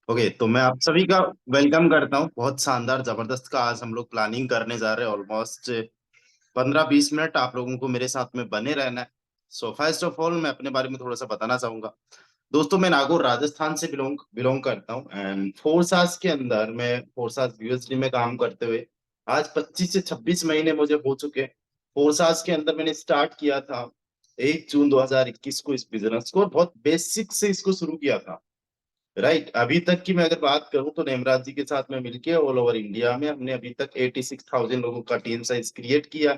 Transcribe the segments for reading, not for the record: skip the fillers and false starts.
Okay, तो मैं आप सभी का वेलकम करता हूँ। बहुत शानदार जबरदस्त का आज हम लोग प्लानिंग करने जा रहे हैं। ऑलमोस्ट 15-20 मिनट आप लोगों को मेरे साथ में बने रहना है। सो फर्स्ट ऑफ ऑल मैं अपने बारे में थोड़ा सा बताना चाहूंगा। दोस्तों, मैं नागौर राजस्थान से बिलोंग बिलोंग करता हूँ एंड 4 साल के अंदर मैं 4 साल यूएसडी में काम करते हुए आज 25 से 26 महीने मुझे हो चुके। 4 साल के अंदर मैंने स्टार्ट किया था 1 जून 2021 को इस बिजनेस को, और बहुत बेसिक से इसको शुरू किया था। राइट, अभी तक की मैं अगर बात करूं तो नेमराज जी के साथ में मिलके ऑल ओवर इंडिया में हमने अभी तक 86,000 लोगों का टीम साइज क्रिएट किया।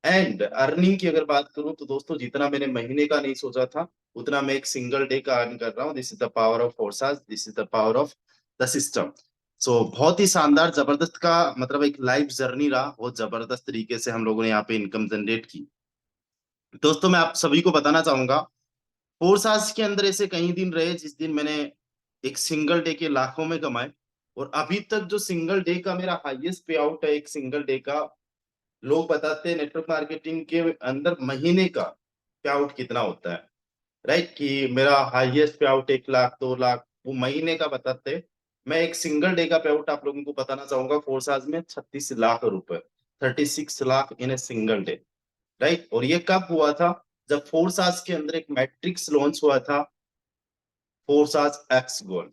एंड अर्निंग की अगर बात करूं तो दोस्तों, जितना मैंने महीने का नहीं सोचा था उतना मैं एक सिंगल डे का अर्न कर रहा हूं। This is the power of Forsage, this is the power of the system. So बहुत ही शानदार जबरदस्त का मतलब एक लाइफ जर्नी रहा। बहुत जबरदस्त तरीके से हम लोगों ने यहाँ पे इनकम जनरेट की। दोस्तों, मैं आप सभी को बताना चाहूंगा, 4 साल के अंदर ऐसे कई दिन रहे जिस दिन मैंने एक सिंगल डे के लाखों में कमाए। और अभी तक जो सिंगल डे का मेरा हाईएस्ट पे आउट है एक सिंगल डे का, लोग बताते हैं नेटवर्क मार्केटिंग के अंदर महीने का पे आउट कितना होता है। राइट, कि मेरा हाईएस्ट पे आउट 1 लाख 2 लाख वो महीने का बताते हैं। मैं एक सिंगल डे का पे आउट आप लोगों को बताना चाहूंगा। 4 साल में 36 लाख रुपए, 36 लाख इन ए सिंगल डे। राइट, और ये कब हुआ था? जब 4 साल के अंदर एक मैट्रिक्स लॉन्च हुआ था, Forsage X gold.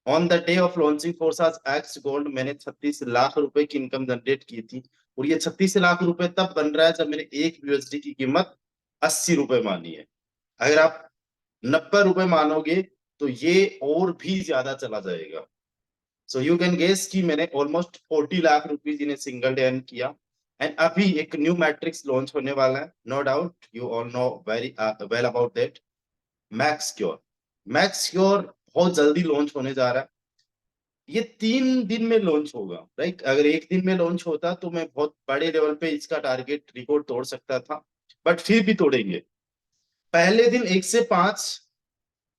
On the day of launching Forsage X gold मैंने 36 लाख रुपए की इनकम जनरेट की थी। और ये 36 लाख रुपए तब बन रहा है जब मैंने एक यूएसडी की कीमत 80 रुपए मानी है। अगर आप 90 रुपए मानोगे तो ये और भी ज्यादा चला जाएगा। सो यू कैन गेस कि मैंने almost 40 lakh rupees in single day earn किया। एंड अभी एक न्यू मैट्रिक्स लॉन्च होने वाला है, no doubt you all know very well about that. Max cure. Max Cure बहुत जल्दी लॉन्च होने जा रहा है। ये 3 दिन में लॉन्च होगा। राइट, अगर एक दिन में लॉन्च होता तो मैं बहुत बड़े लेवल पे इसका टारगेट रिकॉर्ड तोड़ सकता था, बट फिर भी तोड़ेंगे। पहले दिन 1 से 5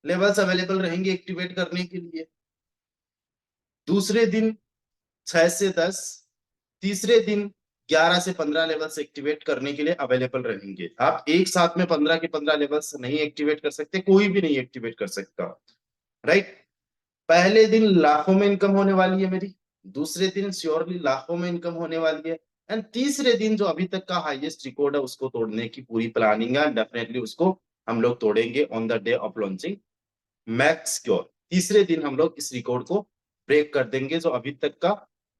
लेवल्स अवेलेबल रहेंगे एक्टिवेट करने के लिए। दूसरे दिन 6 से 10। तीसरे दिन 11 से 15 लेवल्स एक्टिवेट करने के लिए अवेलेबल रहेंगे। आप एक साथ में 15 के 15 लेवल्स नहीं एक्टिवेट कर सकते, कोई भी नहीं एक्टिवेट कर सकता। राइट, पहले दिन लाखों में इनकम होने वाली है मेरी। दूसरे दिन श्योरली लाखों में इनकम होने वाली है। एंड तीसरे दिन जो अभी तक का हाईएस्ट रिकॉर्ड है उसको तोड़ने की पूरी प्लानिंग है। डेफिनेटली उसको हम लोग तोड़ेंगे on the day of launching max cure. तीसरे दिन हम लोग इस रिकॉर्ड को ब्रेक कर देंगे जो अभी तक का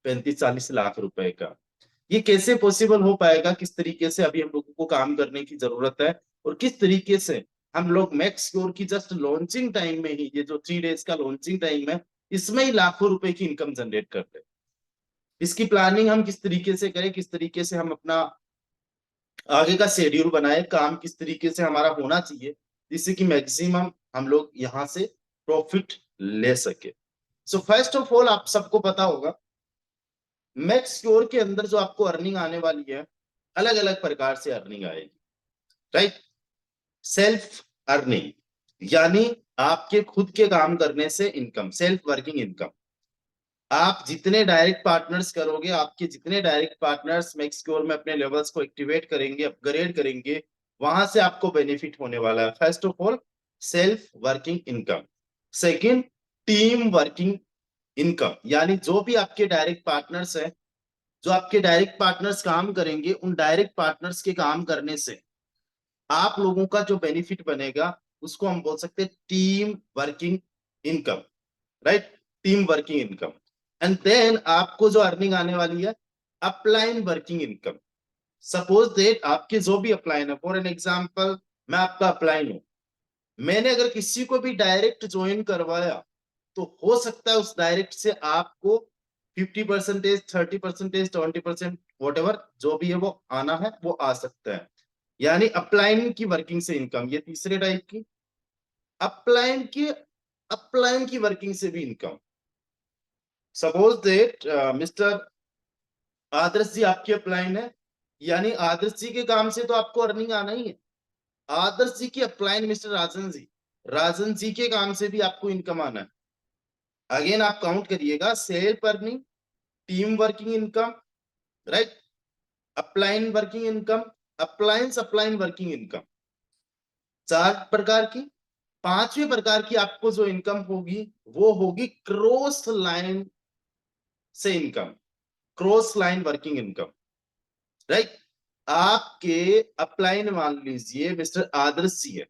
35-40 लाख रुपए का। ये कैसे पॉसिबल हो पाएगा, किस तरीके से अभी हम लोगों को काम करने की जरूरत है, और किस तरीके से हम लोग मैक्स स्कोर की जस्ट लॉन्चिंग टाइम में ही, ये जो 3 डेज का लॉन्चिंग टाइम है, इसमें ही लाखों रुपए की इनकम जनरेट करते हैं। इसकी प्लानिंग हम किस तरीके से करें, किस तरीके से हम अपना आगे का शेड्यूल बनाए, काम किस तरीके से हमारा होना चाहिए जिससे कि मैक्सिमम हम लोग यहाँ से प्रॉफिट ले सके। सो फर्स्ट ऑफ ऑल आप सबको पता होगा, मैक्स स्टोर के अंदर जो आपको अर्निंग आने वाली है, अलग अलग प्रकार से अर्निंग आएगी। राइट, सेल्फ अर्निंग यानी आपके खुद के काम करने से इनकम, सेल्फ वर्किंग इनकम। आप जितने डायरेक्ट पार्टनर्स करोगे, आपके जितने डायरेक्ट पार्टनर्स मैक्स स्टोर में अपने लेवल्स को एक्टिवेट करेंगे, अपग्रेड करेंगे, वहां से आपको बेनिफिट होने वाला है। First of all self working income. Second, team working income, यानी जो भी आपके डायरेक्ट पार्टनर्स हैं, जो आपके डायरेक्ट पार्टनर्स काम करेंगे, उन डायरेक्ट पार्टनर्स के काम करने से आप लोगों का जो बेनिफिट बनेगा उसको हम बोल सकते हैं team working income. Right, team working income. And then आपको जो अर्निंग आने वाली है, upline working income. Suppose that आपके जो भी अपलाइन है, फॉर एन एग्जाम्पल मैं आपका अपलाइन हूं, मैंने अगर किसी को भी डायरेक्ट ज्वाइन करवाया तो हो सकता है उस डायरेक्ट से आपको 50%, 30%, 20%, वॉट एवर जो भी है वो आना है, वो आ सकता है। यानी अपलाइन की वर्किंग से इनकम, ये तीसरे टाइप की। अपलाइन की अपलाइन की वर्किंग से भी इनकम। सपोज दैट मिस्टर आदर्श जी आपकी अपलाइन है, यानी आदर्श जी के काम से तो आपको अर्निंग आना ही है। आदर्श जी की अपलाइन मिस्टर राजन जी, राजन जी के काम से भी आपको इनकम आना है। अगेन आप काउंट करिएगा, self earning, team working income, right, upline working income, appliance upline working income. 4 प्रकार की, पांचवें प्रकार की आपको जो इनकम होगी वो होगी क्रॉस लाइन से income, cross line working income, right. आपके अपलाइन मान लीजिए मिस्टर आदर्श जी है,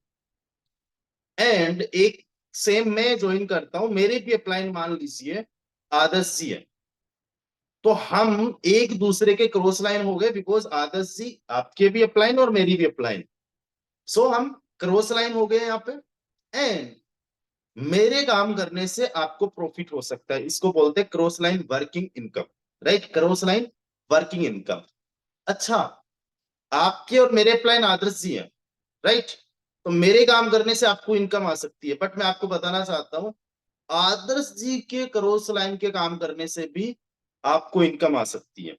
एंड एक सेम मैं ज्वाइन करता हूं, मेरे भी अपलाइन मान लीजिए आदर्श जी है, तो हम एक दूसरे के क्रॉस लाइन हो गए, बिकॉज आदर्श जी आपके भी अपलाइन और मेरी भी अपलाइन, सो हम क्रॉस लाइन हो गए यहाँ पे। एंड मेरे काम करने से आपको प्रॉफिट हो सकता है, इसको बोलते हैं cross line working income, right, cross line working income. अच्छा, आपके और मेरे अपलाइन आदर्श जी है, राइट, तो मेरे काम करने से आपको इनकम आ सकती है, बट मैं आपको बताना चाहता हूं आदर्श जी के क्रॉस लाइन के काम करने से भी आपको इनकम आ सकती है।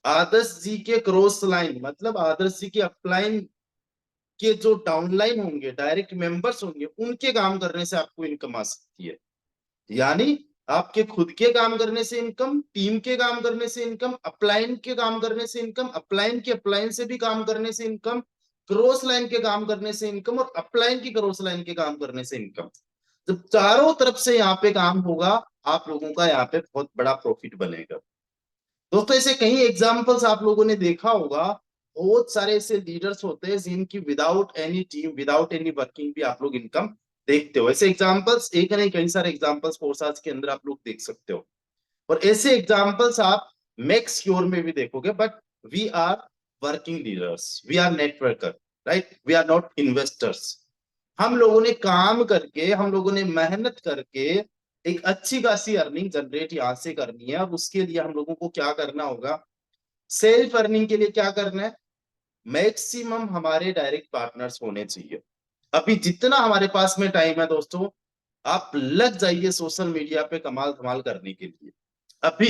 आदर्श जी के क्रॉस लाइन मतलब आदर्श जी के अपलाइन के जो डाउनलाइन होंगे, डायरेक्ट मेंबर्स होंगे, उनके काम करने से आपको इनकम आ सकती है। यानी आपके खुद के काम करने से इनकम, टीम के काम करने से इनकम, अपलाइन के काम करने से इनकम, अपलाइन के अपलाइन से भी काम करने से इनकम, क्रॉस लाइन के काम करने से इनकम, और अपलाइन की क्रॉस लाइन के काम करने से इनकम। जब चारों तरफ से यहाँ पे काम होगा, आप लोगों का यहाँ पे बहुत बड़ा प्रॉफिट बनेगा। दोस्तों ऐसे कई एग्जांपल्स आप लोगों ने देखा होगा, बहुत सारे ऐसे लीडर्स होते हैं जिनकी without any team, without any working भी आप लोग इनकम देखते हो। ऐसे एग्जांपल्स एक नहीं, कई सारे एग्जांपल्स फोर्साज के अंदर आप लोग देख सकते हो, और ऐसे एग्जांपल्स आप मैक्स क्योर में भी देखोगे। But we are working leaders, we are networker, right, we are not investors. हम लोगों ने काम करके, हम लोगों ने मेहनत करके एक अच्छी खासी अर्निंग जनरेट यहां से करनी है, और उसके लिए हम लोगों को क्या करना होगा, सेल्फ अर्निंग के लिए क्या करना है, मैक्सिमम हमारे डायरेक्ट पार्टनर्स होने चाहिए। अभी जितना हमारे पास में टाइम है दोस्तों, आप लग जाइए सोशल मीडिया पे कमाल धमाल करने के लिए। अभी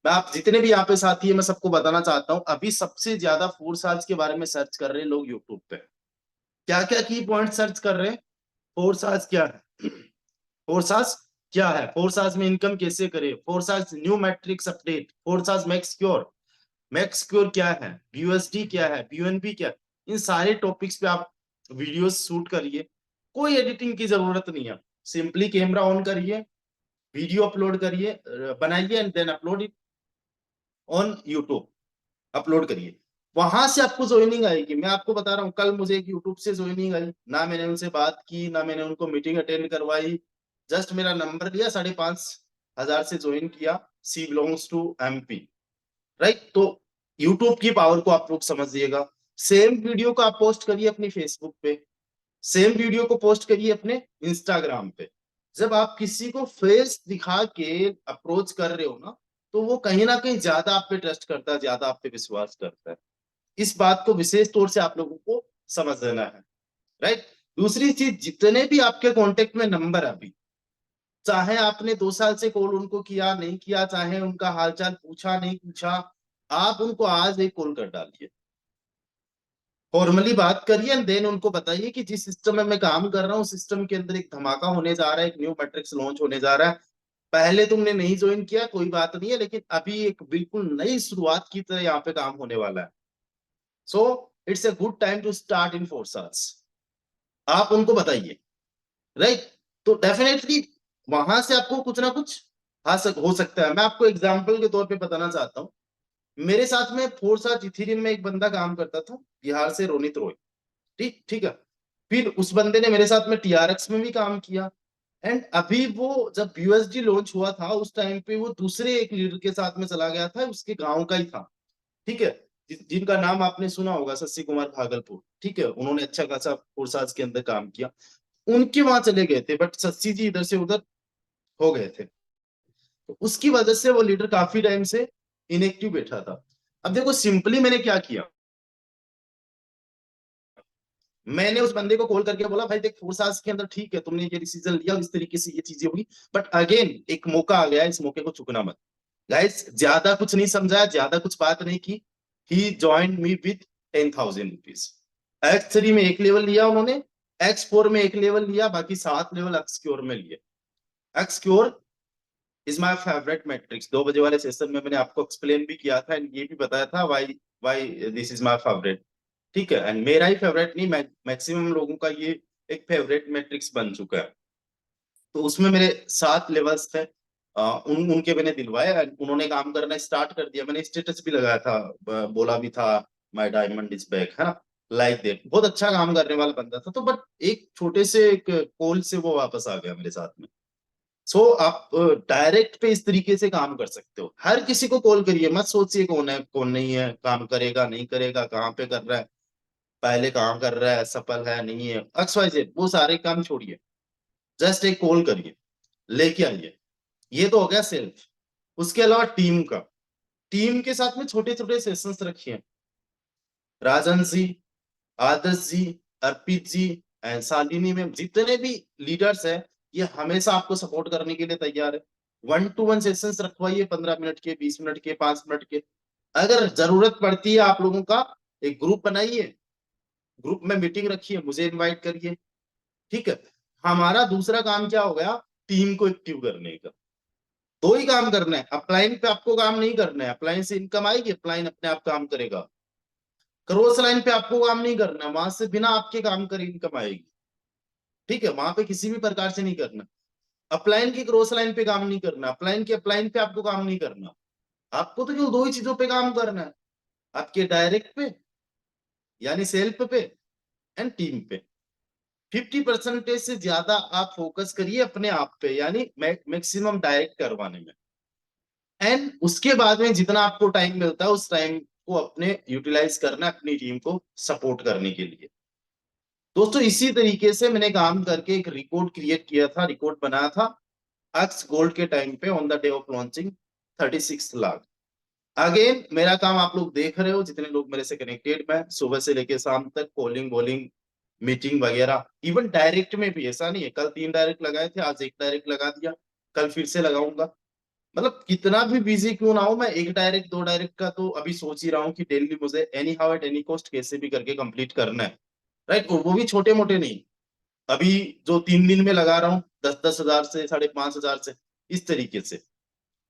मैं, आप जितने भी यहाँ पे साथी है, मैं सबको बताना चाहता हूँ, अभी सबसे ज्यादा फोर्साज के बारे में सर्च कर रहे हैं लोग यूट्यूब पे। क्या क्या की पॉइंट सर्च कर रहे हैं, फोर्साज क्या है, फोर्साज क्या है, फोर्साज में इनकम कैसे करे, Forsage new matrix update, Forsage max cure, max cure क्या है, बीयूएसडी क्या है, बीयूएनबी क्या है, इन सारे टॉपिक्स पे आप वीडियोस शूट करिए। कोई एडिटिंग की जरूरत नहीं है, सिंपली कैमरा ऑन करिए, वीडियो अपलोड करिए, बनाइए, and then upload it on YouTube, upload करिए। वहां से आपको ज्वाइनिंग आएगी। मैं आपको बता रहा हूँ, कल मुझे एक यूट्यूब से ज्वाइनिंग आई, ना मैंने उनसे बात की, ना मैंने उनको मीटिंग अटेंड करवाई, जस्ट मेरा नंबर लिया, 5,500 से ज्वाइन किया, सी बिलोंग्स टू एमपी, राइट। तो यूट्यूब की पावर को आप लोग समझिएगा। सेम वीडियो को आप पोस्ट करिए अपनी फेसबुक पे, सेम वीडियो को पोस्ट करिए अपने इंस्टाग्राम पे। जब आप किसी को फेस दिखा के अप्रोच कर रहे हो ना, तो वो कहीं ना कहीं ज्यादा आप पे ट्रस्ट करता है, ज्यादा आप पे विश्वास करता है। इस बात को विशेष तौर से आप लोगों को समझ लेना है, राइट। दूसरी चीज, जितने भी आपके कांटेक्ट में नंबर अभी, चाहे आपने 2 साल से कॉल उनको किया नहीं किया, चाहे उनका हालचाल पूछा नहीं पूछा, आप उनको आज एक कॉल कर डालिए, फॉर्मली बात करिए, एंड देन उनको बताइए कि जिस सिस्टम में मैं काम कर रहा हूँ, सिस्टम के अंदर एक धमाका होने जा रहा है, एक न्यू मैट्रिक्स लॉन्च होने जा रहा है। पहले तुमने नहीं ज्वाइन किया कोई बात नहीं है, लेकिन अभी एक बिल्कुल नई शुरुआत की तरह यहाँ पे काम होने वाला है। So it's a good time to start in Forsage, आप उनको बताइए, राइट। तो डेफिनेटली वहां से आपको कुछ ना कुछ हो सकता है। मैं आपको एग्जाम्पल के तौर पे बताना चाहता हूँ, मेरे साथ में फोर्सास इथेरियम में एक बंदा काम करता था, बिहार से, रोनित रॉय, ठीक ठीक है। फिर उस बंदे ने मेरे साथ में टीआरएक्स में भी काम किया, एंड अभी वो जब यूएसडी लॉन्च हुआ था, उस टाइम पे वो दूसरे एक लीडर के साथ में चला गया था, उसके गांव का ही था, ठीक है, जिनका नाम आपने सुना होगा, शशि कुमार भागलपुर, ठीक है, उन्होंने अच्छा खासा फोर्साज के अंदर काम किया। उनके वहां चले गए थे, बट शशि जी इधर से उधर हो गए थे, तो उसकी वजह से वो लीडर काफी टाइम से इनएक्टिव बैठा था। अब देखो सिंपली मैंने क्या किया, मैंने उस बंदे को कॉल करके बोला, भाई देख, फोर्सास के अंदर ठीक है, तुमने ये डिसीजन लिया, इस तरीके से ये चीजें होगी, बट अगेन एक मौका आ गया, इस मौके को चुकना मत। गाइस ज्यादा कुछ नहीं समझाया, ज्यादा कुछ बात नहीं की, he join me with 10,000 rupees. X3 में एक लेवल लिया उन्होंने, X4 में एक लेवल लिया, बाकी 7 लेवल एक्सक्योर में लिए। एक्सक्योर इज माय फेवरेट मैट्रिक्स, 2 बजे वाले सेशन में मैंने आपको एक्सप्लेन भी किया था, एंड ये भी बताया था why why this is my favourite, ठीक है। एंड मेरा ही फेवरेट नहीं, मैक्सिमम लोगों का ये एक फेवरेट मैट्रिक्स बन चुका है। तो उसमें मेरे 7 लेवल्स थे, उनके मैंने दिलवाए and उन्होंने काम करना स्टार्ट कर दिया। मैंने स्टेटस भी लगाया था, बोला भी था माय डायमंड इज बैक, है ना, लाइक दैट। बहुत अच्छा काम करने वाला बंदा था, तो बट एक छोटे से एक कॉल से वो वापस आ गया मेरे साथ में। सो आप डायरेक्ट पे इस तरीके से काम कर सकते हो, हर किसी को कॉल करिए, मत सोचिए कौन है कौन नहीं है, काम करेगा नहीं करेगा, कहाँ पे कर रहा है, पहले कहाँ कर रहा है, सफल है नहीं है, एक्स वाई जेड, वो सारे काम छोड़िए, जस्ट एक कॉल करिए, लेके आइए। ये तो हो गया सेल्फ। उसके अलावा टीम का, टीम के साथ में छोटे छोटे सेशंस रखिए। राजन जी, आदर्श जी, अर्पित जी एंड शालिनी में जितने भी लीडर्स है, ये हमेशा आपको सपोर्ट करने के लिए तैयार है। 1-to-1 सेशंस रखवाइए, 15 मिनट के, 20 मिनट के, 5 मिनट के। अगर जरूरत पड़ती है आप लोगों का, एक ग्रुप बनाइए, ग्रुप में मीटिंग रखिए, मुझे इनवाइट करिए, ठीक है। हमारा दूसरा काम क्या हो गया, टीम को एक्टिव करने का। दो ही काम करना है, अपलाइन पे आपको काम नहीं करना है, अपलाइन से इनकम आएगी, अपलाइन अपने आप काम करेगा। क्रॉस लाइन पे आपको काम नहीं करना है, वहां से बिना आपके काम करे इनकम आएगी, ठीक है, वहां पे किसी भी प्रकार से नहीं करना। अपलाइन की क्रॉस लाइन पे काम नहीं करना, अपलाइन के अपलाइन पे आपको काम नहीं करना। आपको तो केवल दो ही चीजों पे काम करना है, आपके डायरेक्ट पे यानी सेल्फ पे एंड टीम पे। 50% से ज्यादा आप फोकस करिए अपने आप पे, यानी मैक्सिमम डायरेक्ट करवाने में। एंड उसके बाद में जितना आपको टाइम मिलता है, उस टाइम को अपने यूटिलाइज करना है अपनी टीम को सपोर्ट करने के लिए। दोस्तों इसी तरीके से मैंने काम करके एक रिकॉर्ड क्रिएट किया था, रिकॉर्ड बनाया था एक्स गोल्ड के टाइम पे on the day of launching, 36 lakh. Again मेरा काम आप लोग देख रहे हो, जितने लोग मेरे से कनेक्टेड में, सुबह से लेके शाम तक कॉलिंग बॉलिंग मीटिंग वगैरह, इवन डायरेक्ट में भी ऐसा नहीं है, कल 3 डायरेक्ट लगाए थे, आज एक डायरेक्ट लगा दिया, कल फिर से लगाऊंगा। मतलब कितना भी बिजी क्यों ना हो, मैं एक डायरेक्ट 2 डायरेक्ट का तो अभी सोच ही रहा हूँ कि डेली मुझे any how at any cost कैसे भी करके कंप्लीट करना है, राइट। और वो भी छोटे मोटे नहीं, अभी जो 3 दिन में लगा रहा हूँ 10-10 हजार से 5,500 से, इस तरीके से,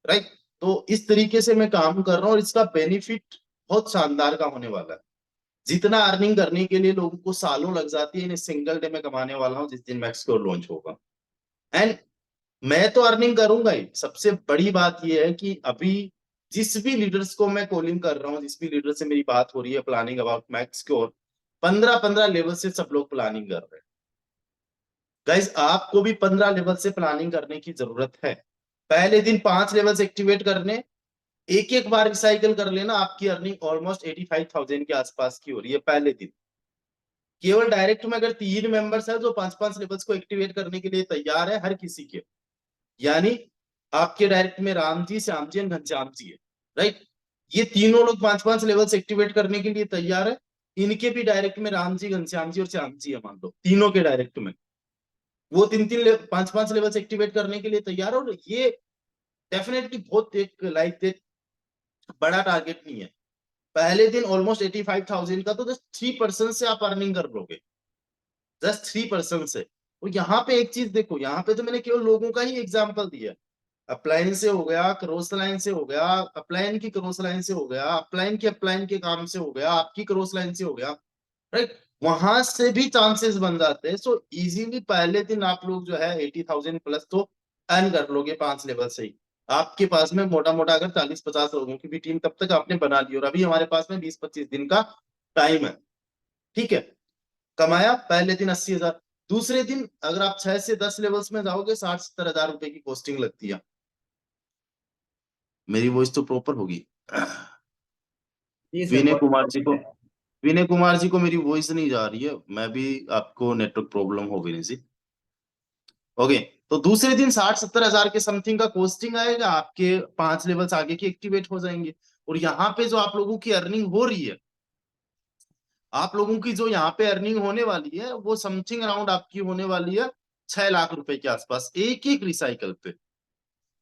राइट। तो इस तरीके से मैं काम कर रहा हूँ और इसका बेनिफिट बहुत शानदार का होने वाला है। जितना अर्निंग करने के लिए लोगों को सालों लग जाती है, इन्हें सिंगल डे में कमाने वाला हूँ जिस दिन मैक्स को लॉन्च होगा। एंड मैं तो अर्निंग करूंगा ही। सबसे बड़ी बात यह है कि अभी जिस भी लीडर्स को मैं कॉलिंग कर रहा हूँ, जिस भी लीडर से मेरी बात हो रही है प्लानिंग अबाउट मैक्स की, और 15-15 लेवल से सब लोग प्लानिंग कर रहे हैं। गाइस आपको भी 15 लेवल से प्लानिंग करने की जरूरत है। पहले दिन 5 लेवल से एक्टिवेट करने, एक एक बार रिसाइकल कर लेना, आपकी अर्निंग ऑलमोस्ट 85,000 के आसपास की हो रही है पहले दिन। केवल डायरेक्ट में अगर 3 मेंबर्स है जो 5-5 लेवल्स को एक्टिवेट करने के लिए तैयार है, हर किसी के, यानी आपके डायरेक्ट में राम जी, श्याम जी, घनश्याम जी है, राइट। ये तीनों लोग 5-5 लेवल्स एक्टिवेट करने के लिए तैयार है। इनके भी डायरेक्ट में राम जी, घनश्याम जी और श्याम जी है, मान लो तीनों के डायरेक्ट में वो 3-3 5-5 लेवल्स एक्टिवेट करने के लिए तैयार है। और ये डेफिनेटली बहुत एक लाइक बड़ा टारगेट नहीं है। पहले दिन ऑलमोस्ट 85,000 का, तो जस्ट 3% से आप अर्निंग कर लोगे, जस्ट 3% से। और यहाँ पे एक चीज देखो, यहाँ पे तो मैंने केवल लोगों का ही एग्जाम्पल दिया। अपलाइन से हो गया, क्रॉस लाइन से हो गया, अपलाइन की क्रॉस लाइन से हो गया, अपलाइन के काम से हो गया, आपकी क्रॉस लाइन से हो गया, राइट। वहां से भी चांसेस बन जाते हैं। सो इजीली पहले दिन आप लोग जो है 80,000 प्लस तो अर्न कर लोगे 5 लेवल से ही। आपके पास में मोटा मोटा अगर 40-50 लोगों की भी टीम तब तक आपने बना ली, और अभी हमारे पास में 20-25 दिन का टाइम है, ठीक है। कमाया पहले दिन 80,000, दूसरे दिन अगर आप 6 से 10 लेवल्स में जाओगे 60-70 हजार रुपए की कॉस्टिंग लगती है। मेरी वॉइस तो प्रॉपर होगी। जी सर, विनय बहुत कुमार जी को, विनय कुमार जी को मेरी वॉइस नहीं जा रही है, मैं भी, आपको नेटवर्क प्रॉब्लम हो विनय जी। ओके। तो दूसरे दिन 60-70 हजार के समथिंग का कॉस्टिंग आएगा, आपके 5 लेवल्स आगे की एक्टिवेट हो जाएंगे। और यहाँ पे जो आप लोगों की अर्निंग हो रही है, आप लोगों की जो यहाँ पे अर्निंग होने वाली है, वो समथिंग अराउंड आपकी होने वाली है 6 लाख रुपए के आसपास, एक एक रिसाइकल पे।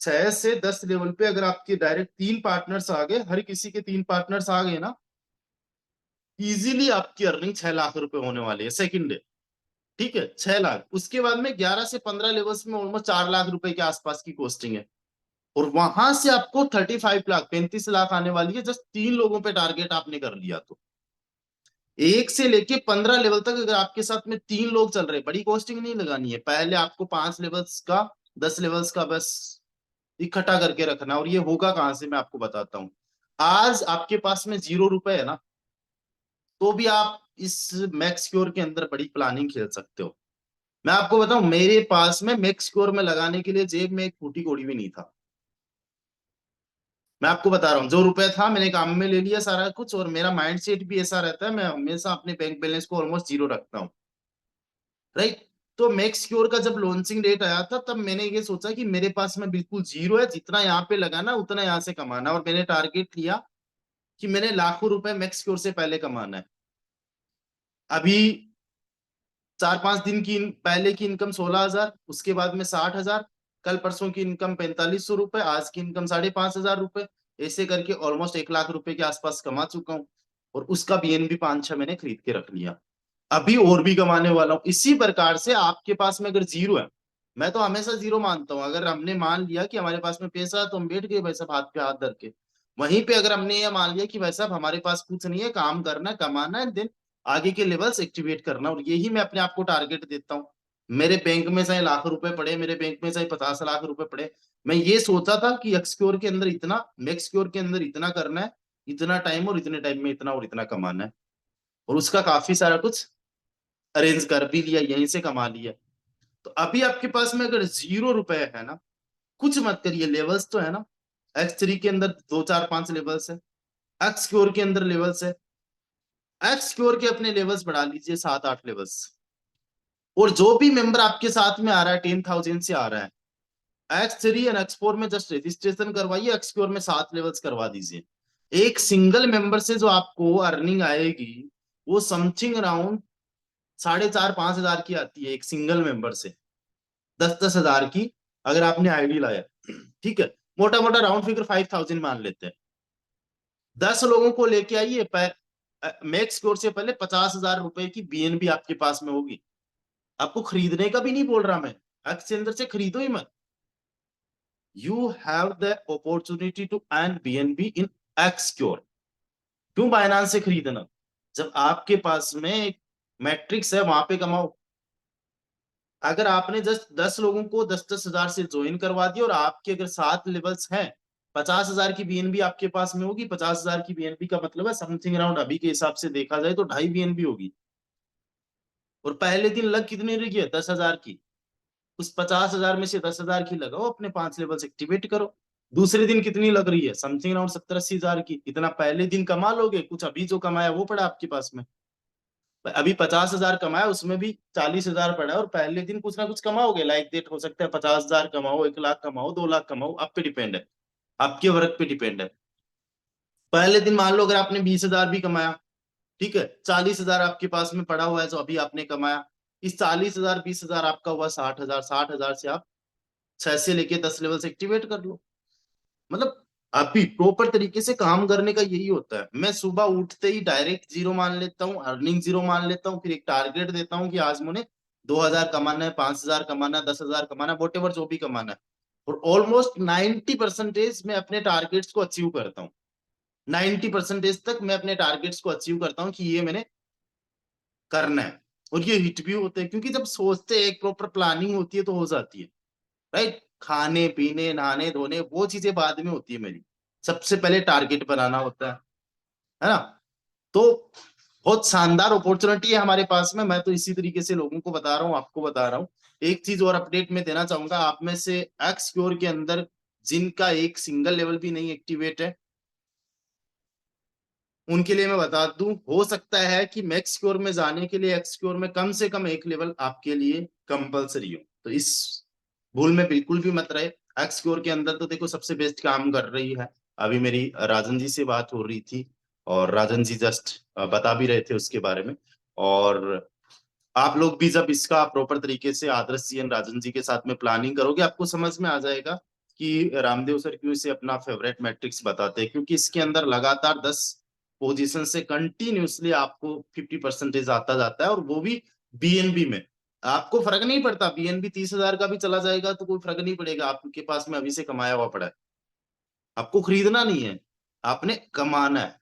6 से 10 लेवल पे अगर आपके डायरेक्ट 3 पार्टनर्स आ गए, हर किसी के 3 पार्टनर्स आ गए ना, इजीली आपकी अर्निंग 6 लाख रुपए होने वाली है सेकंड डे, ठीक है। 6 लाख, उसके बाद में 11 से 15 लेवल्स में ऑलमोस्ट 4 लाख रुपए के आसपास की कॉस्टिंग है। और वहां से आपको 35 लाख 35 लाख आने वाली है, जस्ट 3 लोगों पे टारगेट आपने कर लिया तो। 1 से लेके 15 लेवल तक अगर आपके साथ में 3 लोग चल रहे, बड़ी कॉस्टिंग नहीं लगानी है, पहले आपको 5 लेवल्स का 10 लेवल्स का बस इकट्ठा करके रखना। और ये होगा कहां से, मैं आपको बताता हूँ। आज आपके पास में 0 रुपए है ना, तो भी आप इस मैक्स क्योर के अंदर बड़ी प्लानिंग खेल सकते हो। मैं आपको बताऊं, मेरे पास में मैक्स क्योर में लगाने के लिए जेब में एक फूटी कौड़ी भी नहीं था। मैं आपको बता रहा हूँ, जो रुपए था मैंने काम में ले लिया सारा कुछ, और मेरा माइंड सेट भी ऐसा रहता है, मैं हमेशा अपने बैंक बैलेंस को ऑलमोस्ट 0 रखता हूँ। राइट। तो मैक्स क्योर का जब लॉन्चिंग डेट आया था, तब मैंने ये सोचा कि मेरे पास में बिल्कुल 0 है, जितना यहाँ पे लगाना उतना यहाँ से कमाना, और मैंने टारगेट लिया कि मैंने लाखों रुपए मैक्स क्योर से पहले कमाना है। अभी 4-5 दिन की पहले की इनकम 16,000, उसके बाद में 60,000, कल परसों की इनकम 4500 रुपए, आज की इनकम 5,500 रुपए, ऐसे करके ऑलमोस्ट 1 लाख रुपए के आसपास कमा चुका हूँ। और उसका बीएनबी 5-6 मैंने खरीद के रख लिया। अभी और भी कमाने वाला हूँ। इसी प्रकार से आपके पास में अगर 0 है, मैं तो हमेशा 0 मानता हूँ, अगर हमने मान लिया कि हमारे पास में पैसा है तो हम बैठ गए भाई साहब हाथ पे हाथ धर के। वहीं पे अगर हमने ये मान लिया कि भाई साहब हमारे पास कुछ नहीं है, काम करना है, कमाना है, देन आगे के लेवल्स एक्टिवेट करना, और यही मैं अपने आप को टारगेट देता हूँ। मेरे बैंक में चाहे लाख रुपए पड़े, मेरे बैंक में चाहे 50 लाख रुपए पड़े, मैं ये सोचा था कि एक्सक्योर के अंदर इतना, मैक्सक्योर के अंदर इतना करना है, इतना टाइम, और इतने टाइम में इतना और इतना कमाना है। और उसका काफी सारा कुछ अरेंज कर भी लिया, यहीं से कमा लिया। तो अभी आपके पास में अगर 0 रुपए है ना, कुछ मत करिए, लेवल्स तो है ना। X3 के अंदर 2 4 5 लेवल्स है, एक्स क्योर के अंदर लेवल्स है, एक्स क्योर के अपने लेवल्स बढ़ा लीजिए 7-8 लेवल्स। और जो भी मेंबर आपके साथ में आ रहा है 10,000 से आ रहा है, X3 एंड X4 में जस्ट रजिस्ट्रेशन करवाइए, एक्स क्योर में 7 लेवल्स करवा दीजिए। एक सिंगल मेंबर से जो आपको अर्निंग आएगी, वो समथिंग अराउंड 4,500-5,000 की आती है, एक सिंगल मेंबर से। 10-10 हजार की, अगर आपने आईडी लाया, ठीक है, मोटा मोटा राउंड फिगर 5,000 मान लेते हैं। 10 लोगों को लेके आइए, मैक्स कोर्स से पहले 50,000 रुपए की बीएनबी आपके पास में होगी। आपको खरीदने का भी नहीं बोल रहा मैं, एक्सचेंजर से खरीदो ही मत। You have the opportunity to earn BNB in xQore. क्यों बायनांस से खरीदना, जब आपके पास में एक मैट्रिक्स है, वहां पे कमाओ। अगर आपने जस्ट 10 लोगों को 10-10 हजार से ज्वाइन करवा दिया, और आपके अगर 7 लेवल्स हैं, 50,000 की बीएनबी आपके पास में होगी। 50,000 की बीएनबी का मतलब है समथिंग अराउंड, अभी के हिसाब से देखा जाए तो 2.5 बीएनबी होगी। और पहले दिन लग कितनी रही है, 10,000 की। उस 50,000 में से 10,000 की लगाओ, अपने 5 लेवल्स एक्टिवेट करो। दूसरे दिन कितनी लग रही है, समथिंग अराउंड 70-80 हजार की। इतना पहले दिन कमा लोगे, कुछ अभी जो कमाया वो पड़ा आपके पास में। अभी 50,000 कमाया, उसमें भी 40,000 पड़ा है, और पहले दिन कुछ ना कुछ कमाओगे, लाइक डेट हो सकता है 50,000 कमाओ, 1 लाख कमाओ, 2 लाख कमाओ, आप पे डिपेंड है, आपके वर्क पे डिपेंड है। पहले दिन मान लो अगर आपने 20,000 भी कमाया, ठीक है, 40,000 आपके पास में पड़ा हुआ है जो अभी आपने कमाया। इस 40,000 20,000 आपका हुआ 60,000, 60,000 से आप 6 से लेके 10 लेवल से एक्टिवेट कर लो। मतलब अभी प्रॉपर तरीके से काम करने का यही होता है। मैं सुबह उठते ही डायरेक्ट 0 मान लेता हूँ, अर्निंग 0 मान लेता हूँ, फिर एक टारगेट देता हूँ कि आज मैंने 2,000 कमाना है, 5,000 कमाना है, 10,000 कमाना है, वॉट एवर जो भी कमाना है। और ऑलमोस्ट 90% मैं अपने टारगेट्स को अचीव करता हूँ। 90% तक मैं अपने टारगेट्स को अचीव करता हूँ कि ये मैंने करना है। और ये हिट भी होते हैं, क्योंकि जब सोचते हैं, एक प्रॉपर प्लानिंग होती है तो हो जाती है। राइट। खाने पीने नहाने धोने वो चीजें बाद में होती है मेरी, सबसे पहले टारगेट बनाना होता है ना। तो बहुत शानदार अपॉर्चुनिटी है हमारे पास में। मैं तो इसी तरीके से लोगों को बता रहा हूँ, आपको बता रहा हूँ। एक चीज और अपडेट में देना चाहूंगा, आप में से एक्स क्योर के अंदर जिनका एक सिंगल लेवल भी नहीं एक्टिवेट है, उनके लिए मैं बता दूं, हो सकता है कि मैक्स क्योर में जाने के लिए एक्स क्योर में कम से कम एक लेवल आपके लिए कंपलसरी हो। तो इस भूल में बिल्कुल भी मत रहे। एक्स क्योर के अंदर तो देखो सबसे बेस्ट काम कर रही है। अभी मेरी राजन जी से बात हो रही थी, और राजन जी जस्ट बता भी रहे थे उसके बारे में। और आप लोग भी जब इसका प्रॉपर तरीके से आदर्श जी एंड राजन जी के साथ में प्लानिंग करोगे, आपको समझ में आ जाएगा कि रामदेव सर क्यों इसे अपना फेवरेट मैट्रिक्स बताते हैं। क्योंकि इसके अंदर लगातार 10 पोजीशन से कंटिन्यूसली आपको 50% आता जाता है, और वो भी बीएनबी में। आपको फर्क नहीं पड़ता, बीएनबी 30,000 का भी चला जाएगा तो कोई फर्क नहीं पड़ेगा, आपके पास में अभी से कमाया हुआ पड़ा है। आपको खरीदना नहीं है, आपने कमाना है।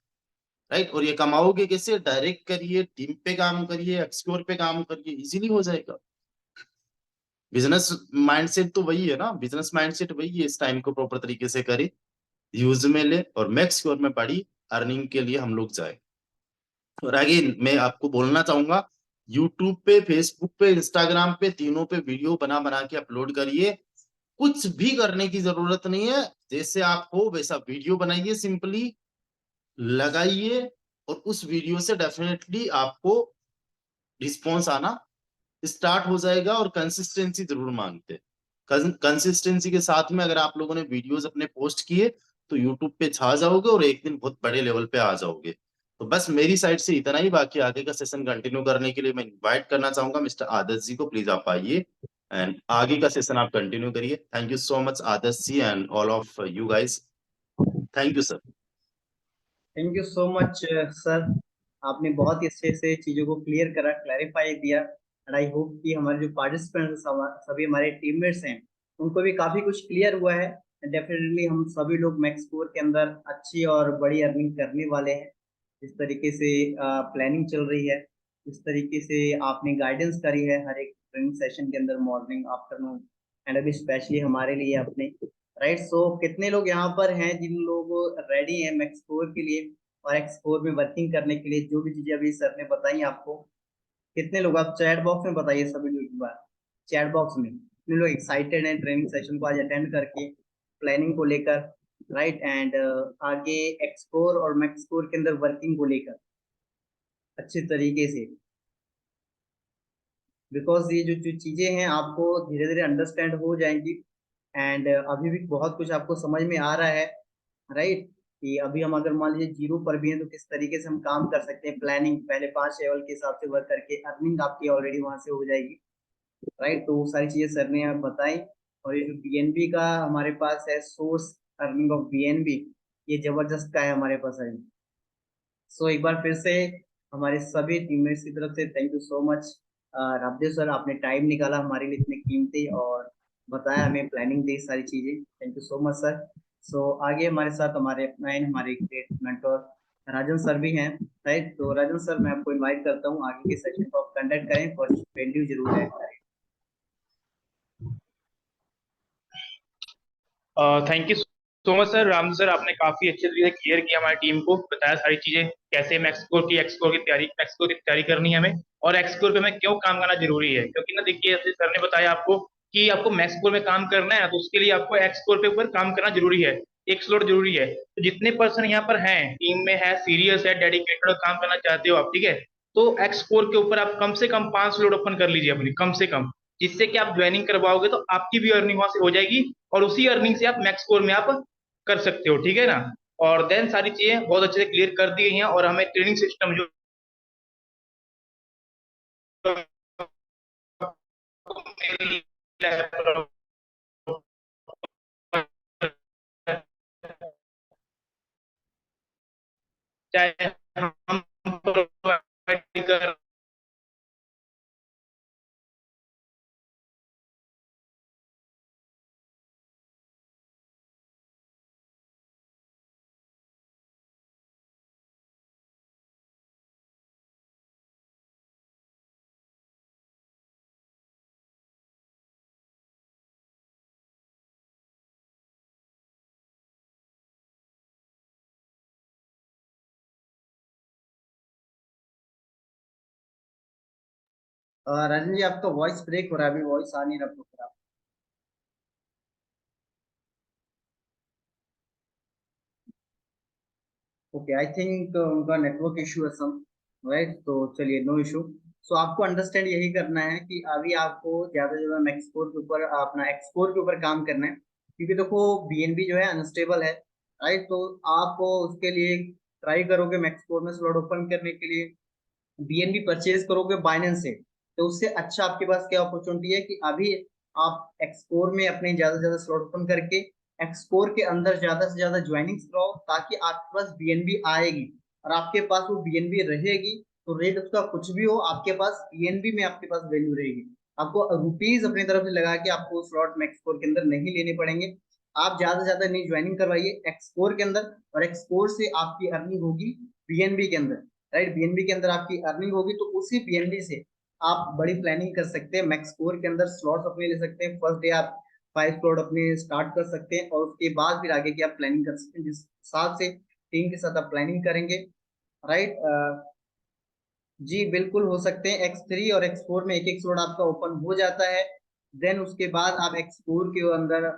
राइट। और ये कमाओगे कैसे? डायरेक्ट करिए, टीम पे काम करिए, एक्सप्लोर पे काम करिए, इजीली हो जाएगा। बिजनेस माइंडसेट तो वही है ना, बिजनेस माइंडसेट वही है, इस टाइम को प्रॉपर तरीके से करे, यूज में ले और मेक श्योर में बड़ी अर्निंग के लिए हम लोग जाए। और अगेन मैं आपको बोलना चाहूंगा, यूट्यूब पे, फेसबुक पे, इंस्टाग्राम पे, तीनों पे वीडियो बना बना के अपलोड करिए। कुछ भी करने की जरूरत नहीं है, जैसे आप हो वैसा वीडियो बनाइए, सिंपली लगाइए, और उस वीडियो से डेफिनेटली आपको रिस्पॉन्स आना स्टार्ट हो जाएगा। और कंसिस्टेंसी जरूर मांगते हैं, कंसिस्टेंसी के साथ में अगर आप लोगों ने वीडियोस अपने पोस्ट किए तो यूट्यूब पे छा जाओगे और एक दिन बहुत बड़े लेवल पे आ जाओगे। तो बस मेरी साइड से इतना ही, बाकी आगे का सेशन कंटिन्यू करने के लिए मैं इनवाइट करना चाहूंगा मिस्टर आदर्श जी को, प्लीज आप आइए एंड आगे का सेशन आप कंटिन्यू करिए। Thank you so much Adarsh ji and all of you guys. Thank you sir. Thank you so much sir. आपने बहुत ही अच्छे से चीज़ों को क्लियर करा, क्लैरिफाई दिया। एंड आई होप कि हमारे जो पार्टिसिपेंट्स सभी हमारे टीममेट्स हैं उनको भी काफ़ी कुछ क्लियर हुआ है। डेफिनेटली हम सभी लोग मैक्स कोर के अंदर अच्छी और बड़ी अर्निंग करने वाले हैं। जिस तरीके से प्लानिंग चल रही है, जिस तरीके से आपने गाइडेंस करी है हर एक ट्रेनिंग सेशन के अंदर, मॉर्निंग, आफ्टरनून एंड अभी स्पेशली हमारे लिए अपने, राइट। सो कितने लोग यहाँ पर हैं जिन लोग रेडी हैं मैक्स फोर के लिए और एक्स फोर में वर्किंग करने के लिए, जो भी चीजें अभी सर ने बताई आपको? कितने लोग, आप चैट बॉक्स में बताइए सभी लोग एक बार, चैट बॉक्स में कितने लोग एक्साइटेड हैं ट्रेनिंग सेशन को आज अटेंड करके, प्लानिंग को लेकर, राइट। एंड आगे एक्सप्लोर और मैक्सप्लोर के अंदर वर्किंग को लेकर अच्छे तरीके से, बिकॉज ये जो जो चीजें हैं आपको धीरे धीरे अंडरस्टैंड हो जाएंगी। एंड अभी भी बहुत कुछ आपको समझ में आ रहा है, राइट। कि अभी हम अगर मान लीजिए जीरो पर भी हैं तो किस तरीके से हम काम कर सकते हैं, प्लानिंग पहले 5 लेवल के हिसाब से वर्क करके अर्निंग आपकी ऑलरेडी वहां से हो जाएगी, राइट। तो वो सारी चीजें सर ने यहाँ बताई। और ये जो बीएनबी का हमारे पास है, सोर्स अर्निंग ऑफ बीएनबी, ये जबरदस्त का है हमारे पास है। सो एक बार फिर से हमारे सभी टीममेट्स की तरफ से thank you so much. Ramdev sir, आपने टाइम निकाला हमारे लिए इतने कीमती और बताया हमें, प्लानिंग दी सारी चीजें, thank you so much sir. So आगे हमारे साथ हमारे अपना हमारे ग्रेट मेंटोर राजन सर भी हैं, राइट। तो राजन सर, मैं आपको इनवाइट करता हूँ आगे के सेशन को आप कंडक्ट करें, फर्स्ट वैल्यू जरूर ऐड करें। Thank you so much sir. Ram sir, आपने काफी अच्छे तरीके से क्लियर किया, हमारी टीम को बताया सारी चीजें, कैसे हमें एक्सकोर की तैयारी करनी है हमें, और एक्सकोर पे हमें क्यों काम करना जरूरी है। क्योंकि ना देखिए, जैसे सर ने बताया आपको कि आपको मैक्सकोर में काम करना है, तो उसके लिए आपको एक्सकोर पे ऊपर काम करना जरूरी है, एक स्लॉट जरूरी है। तो जितने पर्सन यहाँ पर हैं टीम में, है सीरियस है, डेडिकेटेड और काम करना चाहते हो आप, ठीक है, तो एक्सकोर के ऊपर आप कम से कम 5 स्लॉट ओपन कर लीजिए अपनी, कम से कम, जिससे कि आप ज्वाइनिंग करवाओगे तो आपकी भी अर्निंग वहां से हो जाएगी, और उसी अर्निंग से आप मैक्स स्कोर में आप कर सकते हो, ठीक है ना। और देन सारी चीजें बहुत अच्छे से क्लियर कर दी गई हैं, और हमें ट्रेनिंग सिस्टम जो चाहे हम प्रोवाइड कर राजन जी, आपका वॉइस ब्रेक हो रहा है, अभी वॉइस आ नहीं रहा प्रॉपर। ओके, आई थिंक उनका नेटवर्क इशू है सम, राइट। तो चलिए, नो इशू। सो आपको अंडरस्टैंड यही करना है कि अभी आपको ज्यादा से ज्यादा मैक्सपोर के ऊपर, अपना एक्सपोर के ऊपर काम करना है, क्योंकि देखो बीएनबी जो है अनस्टेबल है, राइट। तो आप उसके लिए ट्राई करोगे मैक्सपोर में स्लॉट ओपन करने के लिए, बीएनबी परचेज करोगे बाइनेंस से, तो उससे अच्छा आपके पास क्या अपॉर्चुनिटी है कि अभी आप एक्सप्लोर में अपने ज्यादा से ज्यादा स्लॉट ओपन करके एक्सप्लोर के अंदर ज्यादा से ज्यादा ज्वाइनिंग्स कराओ, ताकि आपके पास बीएनबी आएगी और आपके पास वो बीएनबी रहेगी। तो रेट उसका कुछ भी हो, आपके पास बीएनबी में आपके पास वैल्यू रहेगी। आपको रुपीज अपनी तरफ से लगा के आपको स्लॉट में एक्सप्लोर के अंदर नहीं लेने पड़ेंगे। आप ज्यादा से ज्यादा नहीं ज्वाइनिंग करवाइए एक्सकोर के अंदर, और एक्सकोर से आपकी अर्निंग होगी बीएनबी के अंदर, राइट। बीएनबी के अंदर आपकी अर्निंग होगी, तो उसी बीएनबी से आप बड़ी प्लानिंग कर सकते हैं। मैक्सकोर के अंदर स्लॉट्स अपने ले सकते हैं, फर्स्ट डे आप 5 स्लॉट अपने स्टार्ट कर सकते हैं, और उसके बाद फिर आगे की आप प्लानिंग कर सकते हैं, जिस हिसाब से टीम के साथ आप प्लानिंग करेंगे, राइट। जी बिल्कुल हो सकते हैं। X3 और X4 में एक एक स्लॉट आपका ओपन हो जाता है, देन उसके बाद आप X4 के अंदर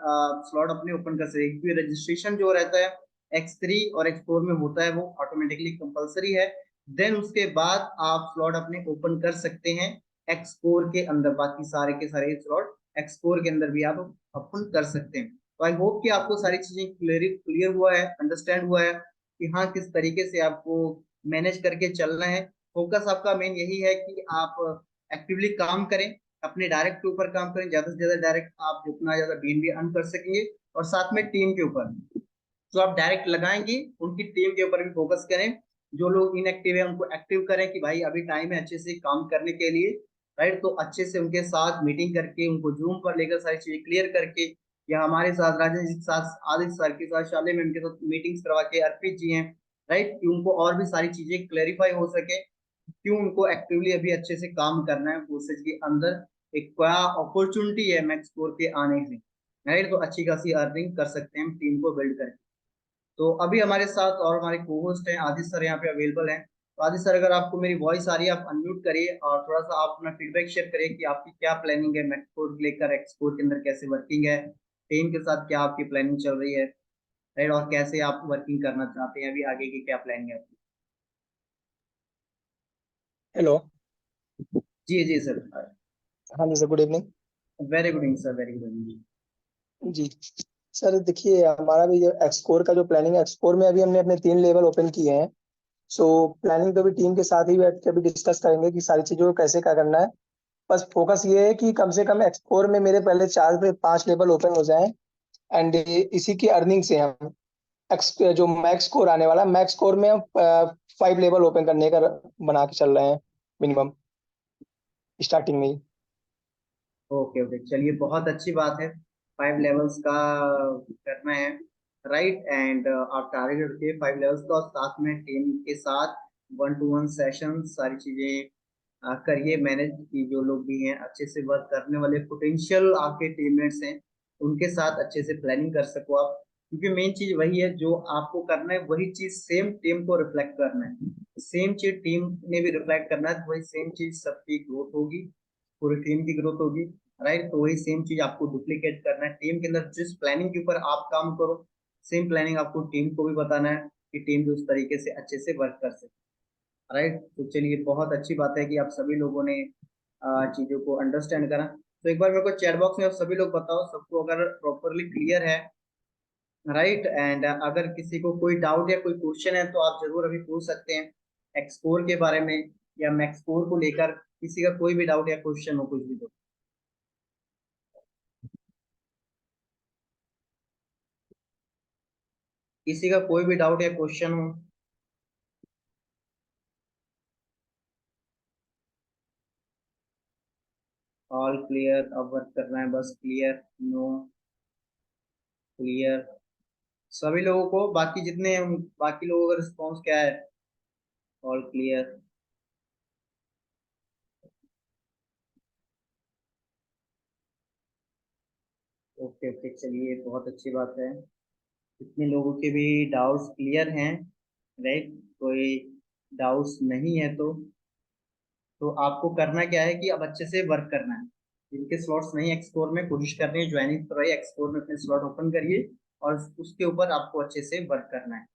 स्लॉट अपने ओपन कर सकते हैं, क्योंकि रजिस्ट्रेशन जो रहता है X3 और X4 में होता है वो ऑटोमेटिकली कंपलसरी है। देन उसके बाद आप स्लॉट अपने ओपन कर सकते हैं X4 के अंदर, बाकी सारे के सारे स्लॉट X4 के अंदर भी आप ओपन कर सकते हैं। तो आई होप कि आपको सारी चीजें क्लियर हुआ है, अंडरस्टैंड हुआ है कि हाँ किस तरीके से आपको मैनेज करके चलना है। फोकस आपका मेन यही है कि आप एक्टिवली काम करें, अपने डायरेक्ट के ऊपर काम करें, ज्यादा से ज्यादा डायरेक्ट आप जितना ज्यादा बीएनबी अर्न कर सकेंगे, और साथ में टीम के ऊपर जो आप डायरेक्ट लगाएंगे उनकी टीम के ऊपर भी फोकस करें। जो लोग इनएक्टिव है उनको एक्टिव करें कि भाई अभी टाइम है अच्छे से काम करने के लिए, राइट। तो अच्छे से उनके साथ मीटिंग करके उनको जूम पर लेकर सारी चीजें क्लियर करके, या हमारे साथ राजेश जी के साथ, आदित्य सर के साथ, शाले मैम के साथ मीटिंग्स करवा के, अर्पित जी हैं, राइट, कि उनको और भी सारी चीजें क्लेरिफाई हो सके, क्यों उनको एक्टिवली अभी अच्छे से काम करना है कोर्सेज के अंदर, एक क्या अपॉर्चुनिटी है मैक्सकोर के आने से, राइट। तो अच्छी खासी अर्निंग कर सकते हैं टीम को बिल्ड करके। तो अभी हमारे साथ और हमारे को होस्ट हैं आदित्य सर, यहाँ पे अवेलेबल हैं। तो आदित्य सर, अगर आपको मेरी वॉइस आ रही है आप अनम्यूट करिए और थोड़ा सा आप अपना फीडबैक शेयर करिए कि आपकी क्या प्लानिंग है मैक्सकोर लेकर, एक्सकोर के अंदर कैसे वर्किंग है, टीम के साथ क्या आपकी प्लानिंग चल रही है, राइट, और कैसे आप वर्किंग करना चाहते हैं, अभी आगे की क्या प्लानिंग है आपकी। हेलो। जी जी सर। हाँ जी sir, good evening. Very good evening sir, very good evening. जी सर, देखिए हमारा भी जो एक्सकोर का जो प्लानिंग है, एक्सकोर में अभी हमने अपने 3 लेवल ओपन किए हैं। सो प्लानिंग तो अभी टीम के साथ ही बैठ के अभी डिस्कस करेंगे कि सारी चीज़ों को कैसे क्या करना है। बस फोकस ये है कि कम से कम एक्सकोर में मेरे पहले 4 से 5 लेवल ओपन हो जाएं, एंड इसी की अर्निंग से हम जो मैक्स कोर आने वाला, मैक्स कोर में हम 5 लेवल ओपन करने का बना के चल रहे हैं मिनिमम, स्टार्टिंग में ही। ओके ओके, चलिए बहुत अच्छी बात है, 5 लेवल्स का करना है, राइट। एंड आप टारगेट रखिए 5 लेवल्स का, और साथ में टीम के साथ 1-to-1 सेशन सारी चीजें करिए मैनेज, की जो लोग भी हैं अच्छे से वर्क करने वाले पोटेंशियल आपके टीममेट्स हैं उनके साथ अच्छे से प्लानिंग कर सको आप, क्योंकि मेन चीज वही है जो आपको करना है, वही चीज सेम टीम को रिफ्लेक्ट करना है, सेम चीज टीम ने भी रिफ्लेक्ट करना है, तो वही सेम चीज सबकी ग्रोथ होगी, पूरी टीम की ग्रोथ होगी, राइट। तो वही सेम चीज आपको डुप्लीकेट करना है टीम के अंदर, जिस प्लानिंग के ऊपर आप काम करो सेम प्लानिंग आपको टीम को भी बताना है, कि टीम भी उस तरीके से अच्छे से वर्क कर सके, राइट। तो चलिए बहुत अच्छी बात है कि आप सभी लोगों ने चीजों को अंडरस्टैंड करा। तो एक बार मेरे को चैट बॉक्स में आप सभी लोग बताओ सबको अगर प्रॉपरली क्लियर है, राइट। एंड अगर किसी को कोई डाउट या कोई क्वेश्चन है तो आप जरूर अभी पूछ सकते हैं एक्सकोर के बारे में, या मैक्सकोर को लेकर किसी का कोई भी डाउट या क्वेश्चन हो कुछ भी तो। किसी का कोई भी डाउट या क्वेश्चन हो। ऑल क्लियर, अब वर्क करना है बस, क्लियर, नो, क्लियर, सभी लोगों को, बाकी जितने हैं बाकी लोगों का रिस्पॉन्स क्या है, ऑल क्लियर। ओके ओके, चलिए बहुत अच्छी बात है, इतने लोगों के भी डाउट्स क्लियर हैं, राइट। कोई डाउट्स नहीं है तो आपको करना क्या है कि अब अच्छे से वर्क करना है, जिनके स्लॉट्स नहीं एक्सप्लोर में कोशिश करनी है ज्वाइनिंग करवाइए, एक्सप्लोर में अपने स्लॉट ओपन करिए और उसके ऊपर आपको अच्छे से वर्क करना है।